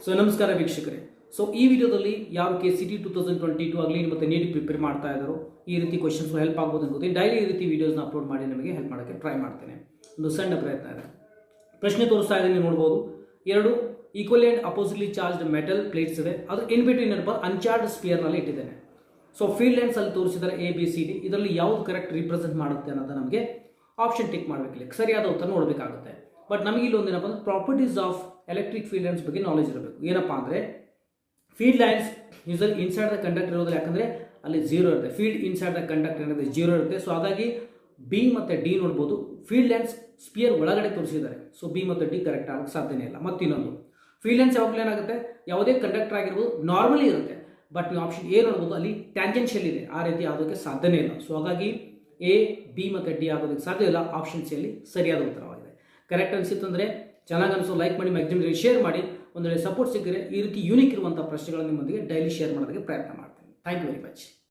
So ನಮಸ್ಕಾರ ವೀಕ್ಷಕರೇ. So ಈ ವಿಡಿಯೋದಲ್ಲಿ ಯಾರು KCET 2022 ಆಗಲಿ ಮತ್ತು ನೀಟ್ ಪ್ರಿಪೇರ್ ಮಾಡ್ತಾ ಇದ್ದಾರೋ ಈ ರೀತಿ ಕ್ವಶನ್ಸ್ ಹೆಲ್ಪ್ ಆಗ್ಬೋದು ಅನ್ಕೋತೀನಿ. ಡೈಲಿ ಈ ರೀತಿ ವಿಡಿಯೋಸ್ನ ಅಪ್ಲೋಡ್ ಮಾಡಿ ನಿಮಗೆ ಹೆಲ್ಪ್ ಮಾಡೋಕ್ಕೆ ಟ್ರೈ ಮಾಡ್ತೇನೆ. ಒಂದು ಸಣ್ಣ ಪ್ರಯತ್ನ ಇದೆ. ಪ್ರಶ್ನೆ ತೋರಿಸ್ತಾ ಇದ್ದೀನಿ, ನೋಡ್ಬೋದು. ಎರಡು equally and oppositely charged metal plates ಇದೆ. ಅದು ಇನ್ ಬಿಟ್ವೀನ್ ಏನಪ್ಪ ಅನ್ಚಾರ್ಜ್ ಸ್ಪಿಯರ್ನಲ್ಲಿ ಇಟ್ಟಿದ್ದೇನೆ. ಸೊ ಫೀಲ್ಡ್ ಲೈನ್ಸ್ ಅಲ್ಲಿ ತೋರಿಸಿದರೆ ABCD, ಇದರಲ್ಲಿ ಯಾವುದು ಕರೆಕ್ಟ್ ರಿಪ್ರೆಸೆಂಟ್ ಮಾಡುತ್ತೆ ಅನ್ನೋದು ನಮಗೆ ಆಪ್ಷನ್ ಟಿಕ್ ಮಾಡಬೇಕಿಲ್ಲ, ಸರಿಯಾದ ಉತ್ತರ ನೋಡಬೇಕಾಗುತ್ತೆ. ಬಟ್ ನಮಗೆ ಇಲ್ಲಿ ಒಂದೇನಪ್ಪ ಅಂದ್ರೆ properties of electric field lines ಬಗ್ಗೆ ನಾಲೆಜ್ ಇರಬೇಕು. ಏನಪ್ಪಾ ಅಂದರೆ field lines usually inside the conductor ಇರೋದಿಲ್ಲ, ಯಾಕಂದರೆ ಅಲ್ಲಿ 0 ಇರುತ್ತೆ. ಫೀಲ್ಡ್ ಇನ್ಸೈಡ್ ದ ಕಂಡಕ್ಟರ್ ಏನಾದರೆ 0 ಇರುತ್ತೆ. ಸೊ ಹಾಗಾಗಿ B ಮತ್ತು D ನೋಡ್ಬೋದು. ಫೀಲ್ಡ್ ಲೈನ್ಸ್ ಸ್ಪಿಯರ್ ಒಳಗಡೆ ತೋರಿಸಿದ್ದಾರೆ. ಸೊ B ಮತ್ತು D ಕರೆಕ್ಟ್ ಆಗೋಕ್ಕೆ ಸಾಧ್ಯನೇ ಇಲ್ಲ. ಮತ್ತಿನ್ನೊಂದು ಫೀಲ್ಡ್ ಲೈನ್ಸ್ ಯಾವಾಗಲೂ ಏನಾಗುತ್ತೆ, ಯಾವುದೇ ಕಂಡಕ್ಟರ್ ಆಗಿರ್ಬೋದು ನಾರ್ಮಲಿ ಇರುತ್ತೆ, ಬಟ್ ನೀವು ಆಪ್ಷನ್ A ನೋಡ್ಬೋದು, ಅಲ್ಲಿ ಟ್ಯಾಂಜೆನ್ಷಿಯಲ್ ಇದೆ, ಆ ರೀತಿ ಆಗೋದಕ್ಕೆ ಸಾಧ್ಯನೇ ಇಲ್ಲ. ಸೊ ಹಾಗಾಗಿ A, B ಮತ್ತು D ಆಗೋದಕ್ಕೆ ಸಾಧ್ಯ ಇಲ್ಲ. ಆಪ್ಷನ್ ಸಿ ಅಲ್ಲಿ ಸರಿಯಾದ ಉತ್ತರವಾಗಿದೆ. ಕರೆಕ್ಟ್ ಅನಿಸಿತ್ತು ಅಂದರೆ ಚೆನ್ನಾಗಿ ಅನಿಸೋ ಲೈಕ್ ಮಾಡಿ, ಮ್ಯಾಕ್ಸಿಮಮ್ ಶೇರ್ ಮಾಡಿ. ಒಂದು ವೇಳೆ ಸಪೋರ್ಟ್ ಸಿಕ್ಕರೆ ಈ ರೀತಿ ಯೂನಿಕ್ ಇರುವಂಥ ಪ್ರಶ್ನೆಗಳನ್ನು ನಿಮ್ಮೊಂದಿಗೆ ಡೈಲಿ ಶೇರ್ ಮಾಡೋದಕ್ಕೆ ಪ್ರಯತ್ನ ಮಾಡ್ತೀನಿ. Thank you very much.